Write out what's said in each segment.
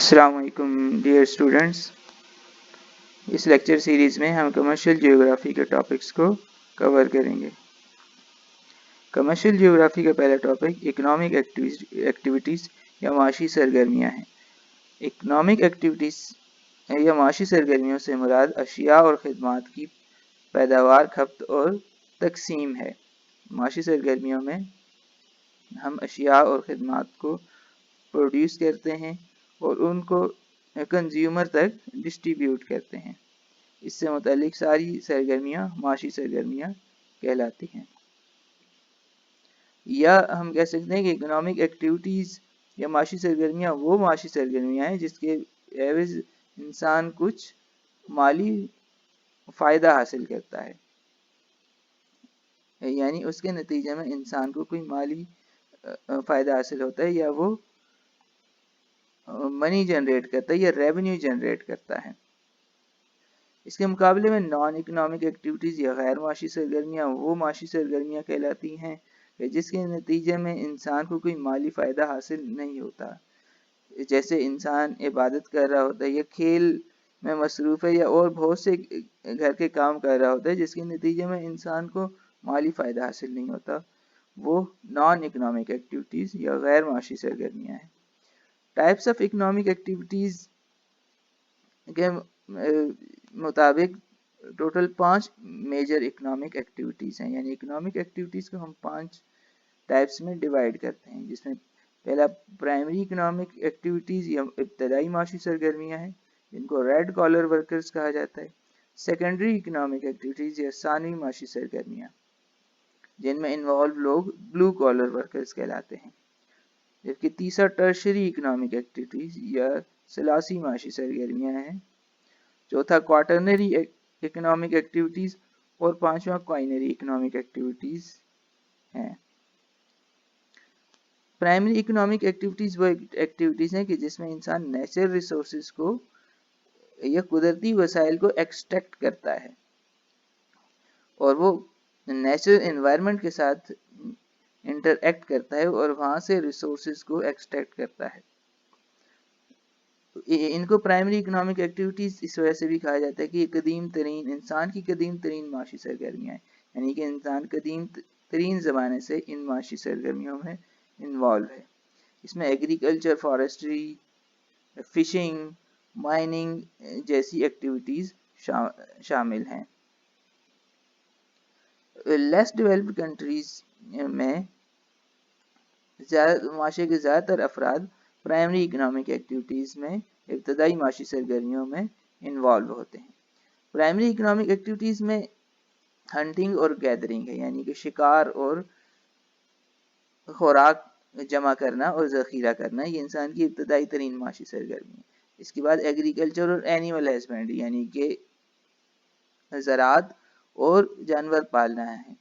السلام علیکم dear students, اس lecture series میں ہم کمرشل جیوگرافی کے ٹاپکس کو کور کریں گے۔ کمرشل جیوگرافی کا پہلا ٹاپک اکنامک ایکٹیویٹیز یا معاشی سرگرمیاں ہیں۔ اکنامک ایکٹیویٹیز یا معاشی سرگرمیوں سے مراد اشیاء اور خدمات کی پیداوار، کھپت اور تقسیم ہے۔ معاشی سرگرمیوں میں ہم اشیاء اور خدمات کو پروڈیوس کرتے ہیں اور ان کو کنزیومر تک ڈسٹریبیوٹ کرتے ہیں۔ اس سے متعلق ساری سرگرمیاں معاشی سرگرمیاں کہلاتی ہیں۔ یا ہم کہہ سکتے ہیں کہ اکنامک ایکٹیویٹیز یا معاشی سرگرمیاں وہ معاشی سرگرمیاں ہیں جس کے عوض انسان کچھ مالی فائدہ حاصل کرتا ہے، یعنی اس کے نتیجے میں انسان کو کوئی مالی فائدہ حاصل ہوتا ہے، یا وہ منی جنریٹ کرتا ہے یا ریونیو جنریٹ کرتا ہے۔ اس کے مقابلے میں نان اکنامک ایکٹیویٹیز یا غیر معاشی سرگرمیاں وہ معاشی سرگرمیاں کہلاتی ہیں کہ جس کے نتیجے میں انسان کو کوئی مالی فائدہ حاصل نہیں ہوتا، جیسے انسان عبادت کر رہا ہوتا ہے یا کھیل میں مصروف ہے یا اور بہت سے گھر کے کام کر رہا ہوتا ہے جس کے نتیجے میں انسان کو مالی فائدہ حاصل نہیں ہوتا، وہ نان اکنامک ایکٹیویٹیز یا غیر معاشی سرگرمیاں ہیں۔ ٹائپس آف اکنامک ایکٹیویٹیز کے مطابق ٹوٹل 5 میجر اکنامک ایکٹیویٹیز ہیں، یعنی اکنامک ایکٹیویٹیز کو ہم 5 ٹائپس میں ڈیوائیڈ کرتے ہیں، جس میں پہلا پرائمری اکنامک ایکٹیویٹیز یا ابتدائی معاشی سرگرمیاں ہیں جن کو ریڈ کالر ورکرز کہا جاتا ہے۔ سیکنڈری اکنامک ایکٹیویٹیز یا ثانوی معاشی سرگرمیاں جن میں انوالو لوگ بلو کالر ورکرز کہلاتے ہیں۔ جبکہ تیسرا ٹرشری اکنامک ایکٹیویٹیز یا ثلاثی معاشی سرگرمیاں ہیں۔ چوتھا کوارٹرنری اکنامک ایکٹیویٹیز اور پانچواں کوائنری اکنامک ایکٹیویٹیز ہیں۔ پرائمری اکنامک ایکٹیویٹیز وہ ایکٹیویٹیز ہیں کہ جس میں انسان نیچرل ریسورسز کو یا قدرتی وسائل کو ایکسٹریکٹ کرتا ہے اور وہ نیچرل انوائرمنٹ کے ساتھ انٹریکٹ کرتا ہے اور وہاں سے ریسورسز کو ایکسٹریکٹ کرتا ہے۔ ان کو پرائمری اکنامک ایکٹیویٹیز اس وجہ سے بھی کہا جاتا ہے کہ یہ قدیم ترین انسان کی قدیم ترین معاشی سرگرمیاں ہیں، یعنی کہ انسان قدیم ترین زمانے سے ان معاشی سرگرمیوں میں انوالو ہے۔ اس میں ایگریکلچر، فارسٹری، فشنگ، مائننگ جیسی ایکٹیویٹیز شامل ہیں۔ لیس ڈیولپڈ کنٹریز میں معاشرے کے زیادہ تر افراد پرائمری اکنامک ایکٹیویٹیز میں ابتدائی معاشی سرگرمیوں میں انوالو ہوتے ہیں۔ پرائمری اکنامک ایکٹیویٹیز میں ہنٹنگ اور گیدرنگ ہے، یعنی کہ شکار اور خوراک جمع کرنا اور ذخیرہ کرنا، یہ انسان کی ابتدائی ترین معاشی سرگرمی ہے۔ اس کے بعد ایگریکلچر اور اینیمل ہسبینڈری، یعنی کہ زراعت اور جانور پالنا ہے،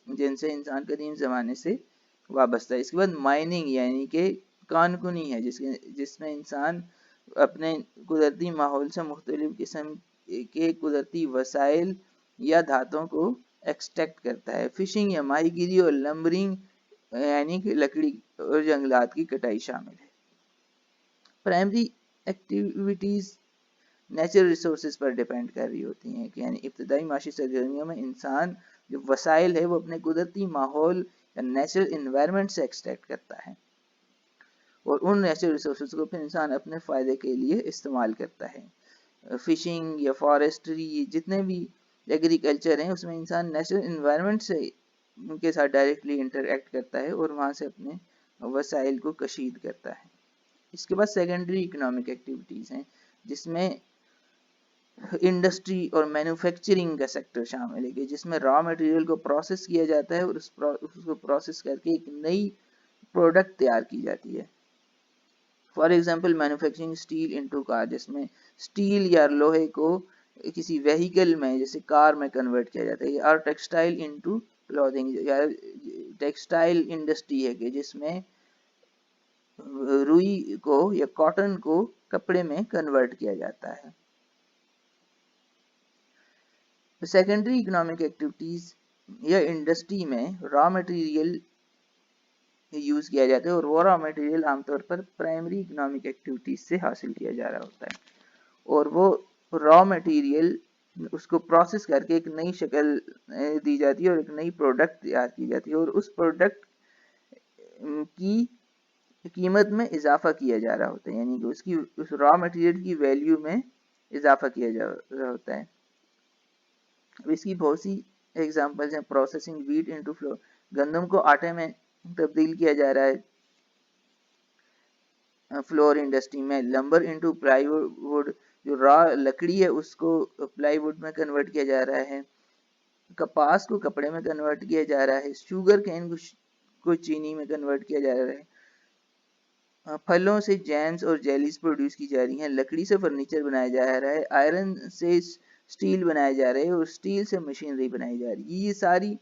جن سے انسان قدیم زمانے سے وابستہ ہے۔ اس کے بعد مائننگ یعنی کہ کان کنی ہے، جس میں انسان اپنے قدرتی ماحول سے مختلف قسم کے قدرتی وسائل یا دھاتوں کو ایکسٹریکٹ کرتا ہے۔ فشنگ یا ماہی گیری اور لمبرنگ یعنی کہ لکڑی اور جنگلات کی کٹائی شامل ہے۔ پرائمری ایکٹیویٹیز نیچرل ریسورسز پر ڈیپینڈ کر رہی ہوتی ہیں، کہ یعنی ابتدائی معاشی سرگرمیوں میں انسان جو وسائل ہے وہ اپنے قدرتی ماحول یا نیچرل انوائرمنٹ سے ایکسٹریکٹ کرتا ہے اور ان نیچرل ریسورسز کو پھر انسان اپنے فائدے کے لیے استعمال کرتا ہے۔ فشنگ یا فارسٹری، جتنے بھی ایگریکلچر ہیں، اس میں انسان نیچرل انوائرمنٹ سے ان کے ساتھ ڈائریکٹلی انٹریکٹ کرتا ہے اور وہاں سے اپنے وسائل کو کشید کرتا ہے۔ اس کے بعد سیکنڈری اکنامک ایکٹیویٹیز ہیں جس میں انڈسٹری اور مینوفیکچرنگ کا سیکٹر شامل ہے، کہ جس میں را مٹیریل کو پروسیس کیا جاتا ہے اور اس کو پروسیس کر کے ایک نئی پروڈکٹ تیار کی جاتی ہے۔ For example manufacturing steel into car, جس میں اسٹیل یا لوہے کو کسی وہیکل میں جیسے کار میں کنورٹ کیا جاتا ہے، اور ٹیکسٹائل انٹو کلودنگ، یا ٹیکسٹائل انڈسٹری ہے کہ جس میں روئی کو یا کاٹن کو کپڑے میں کنورٹ کیا جاتا ہے۔ سیکنڈری اکنامک ایکٹیویٹیز یا انڈسٹری میں را مٹیریل यूज किया जाता है और वो रॉ मटेरियल आमतौर पर प्राइमरी इकोनॉमिक एक्टिविटीज से हासिल किया जा रहा होता है और वो रॉ मटेरियल उसको प्रोसेस करके एक नई शक्ल दी जाती है और एक नई प्रोडक्ट तैयार की जाती है और उस प्रोडक्ट की कीमत में इजाफा किया जा रहा होता है, यानी कि उसकी उस रॉ मटेरियल की वैल्यू में इजाफा किया जा रहा होता है। अब इसकी बहुत सी एग्जांपल्स हैं। प्रोसेसिंग व्हीट इनटू फ्लोर, गंदम को आटे में तब्दील किया जा रहा है फ्लोर इंडस्ट्री में। लंबर इनटू प्लाईवुड, जो रॉ लकड़ी है उसको प्लाईवुड में कन्वर्ट किया जा रहा है। कपास को कपड़े में कन्वर्ट किया जा रहा है। शुगर कैन को चीनी में कन्वर्ट किया जा रहा है। फलों से जैम्स और जेलीज प्रोड्यूस की जा रही हैं। लकड़ी से फर्नीचर बनाया जा रहा है। आयरन से स्टील बनाया जा रहा है और स्टील से मशीनरी बनाई जा रही है। ये सारी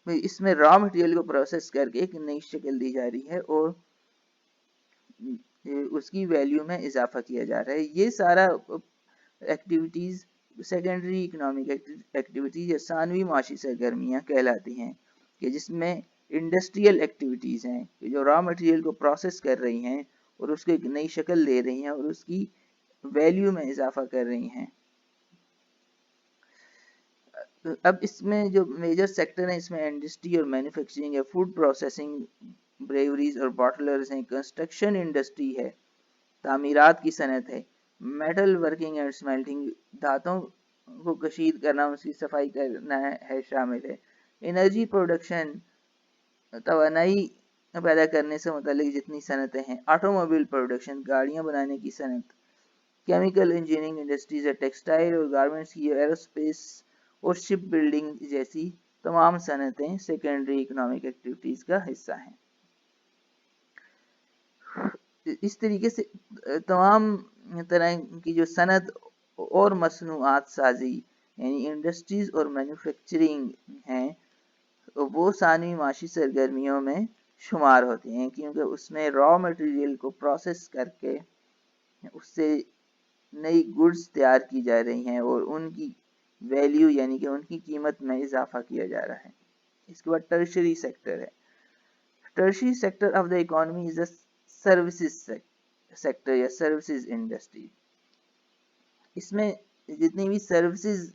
इसमें रॉ मटेरियल को प्रोसेस करके एक नई शक्ल दी जा रही है और उसकी वैल्यू में इजाफा किया जा रहा है। ये सारा एक्टिविटीज सेकेंडरी इकोनॉमिक एक्टिविटीज या सानवी माशी सरगर्मियां कहलाती हैं, कि जिसमें इंडस्ट्रियल एक्टिविटीज हैं जो रॉ मटेरियल को प्रोसेस कर रही हैं और उसको एक नई शक्ल दे रही हैं और उसकी वैल्यू में इजाफा कर रही हैं। अब इसमें जो मेजर सेक्टर है इसमें इंडस्ट्री और मैन्युफैक्चरिंग है, फूड प्रोसेसिंग, ब्रेवरीज और बॉटलर्स हैं, कंस्ट्रक्शन इंडस्ट्री है, तामीरात की सनत है, मेटल वर्किंग एंड स्मेल्टिंग, धातुओं को कशीद करना उसकी सफाई करना है शामिल है, एनर्जी प्रोडक्शन, तवानाई पैदा करने से मुतालिक जितनी सनतें हैं, ऑटोमोबाइल प्रोडक्शन, गाड़ियां बनाने की सनत, केमिकल इंजीनियरिंग इंडस्ट्रीज है, टेक्सटाइल और गारमेंट्स की, एरोस्पेस और शिप बिल्डिंग जैसी तमाम सनतें सेकेंडरी इकोनॉमिक एक्टिविटीज का हिस्सा हैं। इस तरीके से तमाम तरह की जो सनत और मसनूआत साजी यानी इंडस्ट्रीज और मैन्युफैक्चरिंग हैं वो सानवी माशी सरगर्मियों में शुमार होती हैं, क्योंकि उसमें रॉ मटेरियल को प्रोसेस करके उससे नई गुड्स तैयार की जा रही हैं और उनकी वैल्यू यानी कि उनकी कीमत में इजाफा किया जा रहा है। इसके बाद टर्शरी सेक्टर है। Tertiary sector of the economy is the services sector या सर्विसेज इंडस्ट्री। इसमें जितनी भी सर्विसेज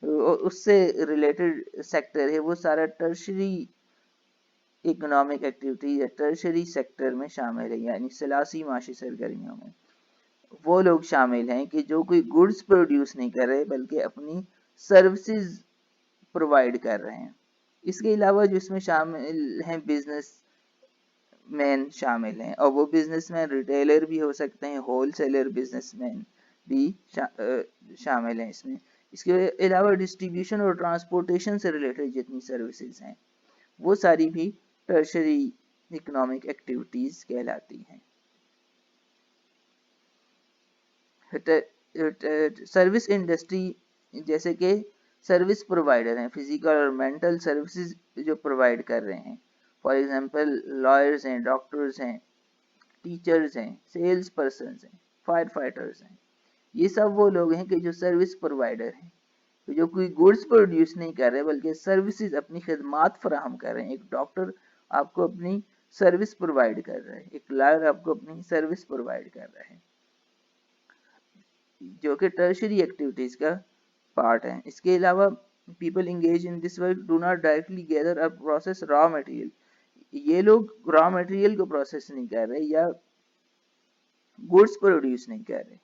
उससे रिलेटेड सेक्टर है वो सारा टर्शरी इकोनॉमिक एक्टिविटी या टर्शरी सेक्टर में शामिल है, यानी सलासी माशी सरगर्मियों में वो लोग शामिल हैं कि जो कोई गुड्स प्रोड्यूस नहीं कर रहे बल्कि अपनी सर्विसेज प्रोवाइड कर रहे हैं। इसके अलावा जो इसमें शामिल हैं बिजनेस मैन शामिल हैं और वो बिजनेसमैन रिटेलर भी हो सकते हैं, होलसेलर बिजनेसमैन भी शामिल हैं इसमें। इसके अलावा डिस्ट्रीब्यूशन और ट्रांसपोर्टेशन से रिलेटेड जितनी सर्विसेज हैं वो सारी भी टर्शरी इकोनॉमिक एक्टिविटीज कहलाती हैं। सर्विस इंडस्ट्री जैसे कि सर्विस प्रोवाइडर हैं, फिजिकल और मेंटल सर्विसेज जो प्रोवाइड कर रहे हैं, फॉर एग्जांपल लॉयर्स हैं, डॉक्टर्स हैं, टीचर्स हैं, सेल्स पर्सन हैं, फायर फाइटर्स हैं। ये सब वो लोग हैं कि जो सर्विस प्रोवाइडर हैं, तो जो कोई गुड्स प्रोड्यूस नहीं कर रहे बल्कि सर्विसेज अपनी खिदमात फराहम कर रहे हैं। एक डॉक्टर आपको अपनी सर्विस प्रोवाइड कर रहा है, एक लॉयर आपको अपनी सर्विस प्रोवाइड कर रहा है, जो कि टर्शरी एक्टिविटीज का पार्ट है। इसके अलावा people engage in this work do not directly gather और प्रोसेस रॉ मटेरियल। ये लोग रॉ मटेरियल को प्रोसेस नहीं कर रहे या गुड्स प्रोड्यूस नहीं कर रहे।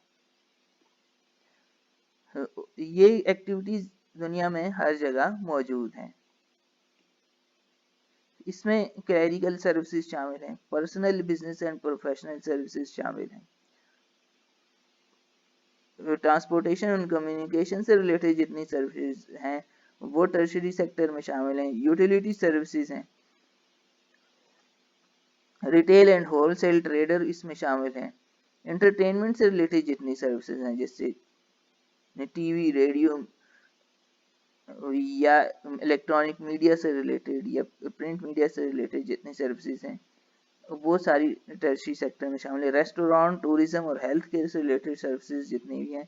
ये एक्टिविटीज दुनिया में हर जगह मौजूद हैं। इसमें क्लरिकल सर्विसेज शामिल हैं, personal business and professional services शामिल हैं, ट्रांसपोर्टेशन और कम्युनिकेशन से रिलेटेड जितनी सर्विसेज हैं वो टर्शरी सेक्टर में शामिल हैं, यूटिलिटी सर्विसेज हैं, रिटेल एंड होलसेल ट्रेडर इसमें शामिल हैं, एंटरटेनमेंट से रिलेटेड जितनी सर्विसेज हैं जैसे टीवी, रेडियो या इलेक्ट्रॉनिक मीडिया से रिलेटेड या प्रिंट मीडिया से रिलेटेड जितनी सर्विसेज हैं वो सारी टर्शरी सेक्टर में शामिल है। रेस्टोरेंट, टूरिज्म और हेल्थ केयर से रिलेटेड सर्विसेज जितनी भी हैं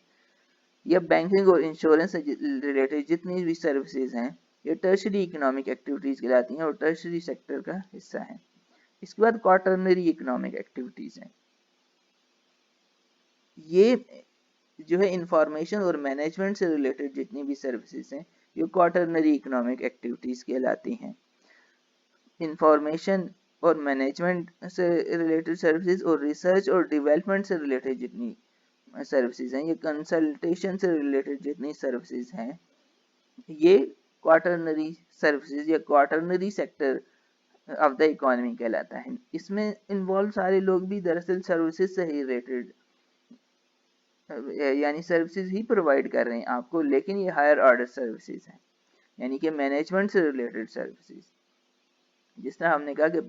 या बैंकिंग और इंश्योरेंस से रिलेटेड जितनी भी सर्विसेज हैं ये टर्शरी इकोनॉमिक एक्टिविटीज कहलाती हैं और टर्शरी सेक्टर का हिस्सा है। इसके बाद क्वार्टरनरी इकोनॉमिक एक्टिविटीज हैं। ये जो है इंफॉर्मेशन और मैनेजमेंट से रिलेटेड जितनी भी सर्विसेज हैं ये क्वार्टरनरी इकोनॉमिक एक्टिविटीज कहलाती हैं। इंफॉर्मेशन और मैनेजमेंट से रिलेटेड सर्विसेज और रिसर्च और डेवलपमेंट से रिलेटेड जितनी सर्विसेज हैं, ये कंसल्टेशन से रिलेटेड जितनी सर्विसेज हैं, ये क्वार्टरनरी सर्विसेज या quaternary sector of the economy कहलाता है। इसमें इन्वॉल्व सारे लोग भी दरअसल सर्विसेज से ही रिलेटेड यानी सर्विसेज ही प्रोवाइड कर रहे हैं आपको, लेकिन ये हायर ऑर्डर सर्विसेज हैं, यानी कि मैनेजमेंट से रिलेटेड सर्विसेज। जिस तरह हमने कहा कि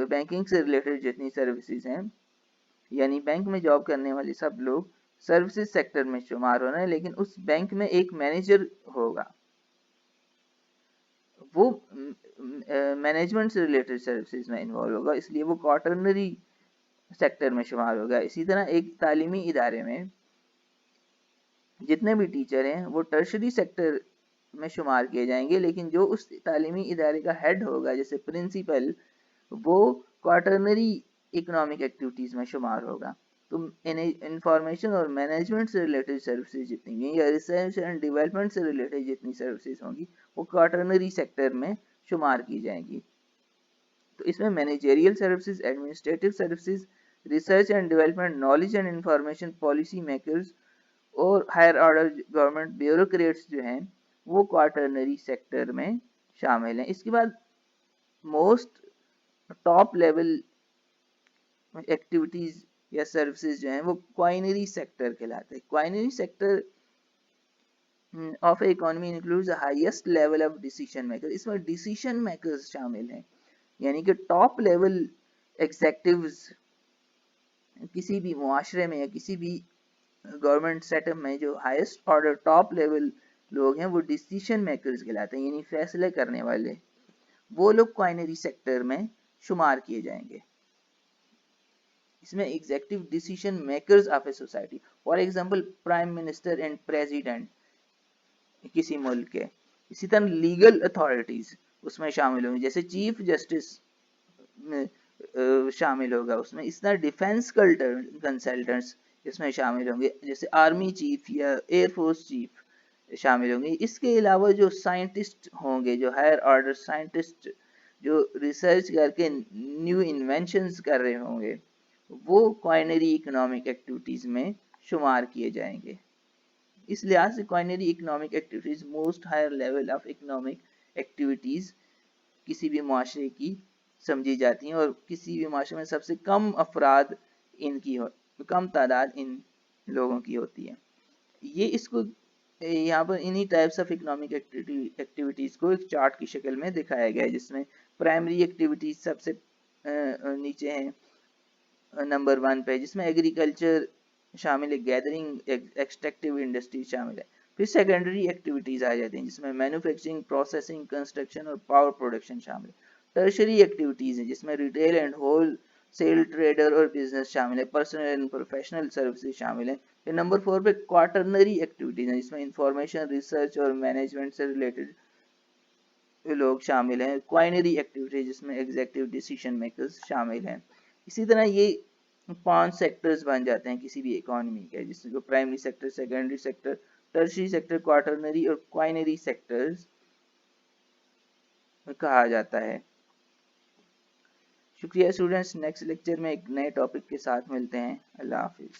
बैंकिंग से रिलेटेड जितनी सर्विसेज हैं, यानी बैंक में जॉब करने वाले सब लोग सर्विसेज सेक्टर में शुमार हो रहे हैं, लेकिन उस बैंक में एक मैनेजर होगा, वो मैनेजमेंट से रिलेटेड सर्विसेज में इन्वॉल्व होगा, इसलिए वो क्वार्टरनरी सेक्टर में शुमार होगा। इसी तरह एक तालीमी इदारे में जितने भी टीचर हैं वो टर्शरी सेक्टर में शुमार किए जाएंगे, लेकिन जो उस तालीमी इदारे का हेड होगा जैसे प्रिंसिपल, वो क्वार्टरनरी इकोनॉमिक एक्टिविटीज में शुमार होगा। तो इंफॉर्मेशन और मैनेजमेंट से रिलेटेड सर्विसेज जितनी भी या रिसर्च एंड डेवलपमेंट से रिलेटेड जितनी सर्विसेज होंगी वो क्वार्टरनरी सेक्टर में शुमार की जाएंगी। तो इसमें managerial services, administrative services, research and development, knowledge and information, policy makers और हायर ऑर्डर गवर्नमेंट ब्यूरोक्रेट्स जो हैं वो क्वार्टरनरी सेक्टर में शामिल हैं। इसके बाद मोस्ट टॉप लेवल एक्टिविटीज या सर्विसेज जो हैं वो क्वाइनरी सेक्टर कहलाते हैं। Quinary sector of economy includes the highest level of decision maker. इसमें डिसीजन मेकर्स शामिल हैं, यानी कि टॉप लेवल एग्जेक्टिव्स किसी भी मुआशरे में या किसी भी गवर्नमेंट सेटअप में जो हाईएस्ट ऑर्डर टॉप लेवल लोग हैं वो डिसीजन मेकर्स कहलाते हैं, यानी फैसले करने वाले, वो लोग क्वाइनरी सेक्टर में शुमार किए जाएंगे। इसमें executive decision makers of a society, for example prime minister and president किसी मुल्क के। इसी तरह लीगल अथॉरिटीज उसमें शामिल होंगे, जैसे चीफ जस्टिस शामिल होगा उसमें। इस तरह डिफेंस कंसल्टेंट्स इसमें शामिल होंगे, जैसे आर्मी चीफ या एयरफोर्स चीफ शामिल होंगे। इसके अलावा जो साइंटिस्ट होंगे, जो हायर ऑर्डर साइंटिस्ट जो रिसर्च करके न्यू इन्वेंशंस कर रहे होंगे, वो क्वाइनरी इकोनॉमिक एक्टिविटीज में शुमार किए जाएंगे। इस लिहाज से quinary economic activities most higher level of economic activities किसी भी मुआशरे की समझी जाती हैं और किसी भी माशरे में सबसे कम अफराद इनकी कम तादाद इन लोगों की होती है। ये इसको यहाँ पर इन्हीं टाइप्स ऑफ इकोनॉमिक एक्टिविटीज को एक चार्ट की शक्ल में दिखाया गया है, जिसमें प्राइमरी एक्टिविटीज सबसे नीचे है नंबर 1 पे, जिसमें एग्रीकल्चर शामिल है, गैदरिंग एक्सट्रैक्टिव इंडस्ट्री शामिल है। फिर सेकेंडरी एक्टिविटीज आ जाती हैं जिसमें मैन्युफैक्चरिंग, प्रोसेसिंग, कंस्ट्रक्शन और पावर प्रोडक्शन शामिल है। टर्शरी एक्टिविटीज है जिसमें retail and wholesale trader और बिजनेस शामिल है, पर्सनल एंड प्रोफेशनल सर्विसेज शामिल है। फिर नंबर 4 पे क्वार्टरनरी एक्टिविटीज है जिसमें इंफॉर्मेशन, रिसर्च और मैनेजमेंट से रिलेटेड लोग शामिल हैं। क्वाइनरी एक्टिविटीज जिसमें एग्जेक्टिव डिसीजन मेकर्स शामिल हैं। इसी तरह ये 5 सेक्टर्स बन जाते हैं किसी भी इकोनॉमी के, जिसमें primary sector, secondary sector, tertiary sector, quaternary और क्वाइनरी सेक्टर्स कहा जाता है। शुक्रिया स्टूडेंट्स, नेक्स्ट लेक्चर में एक नए टॉपिक के साथ मिलते हैं। अल्लाह हाफिज।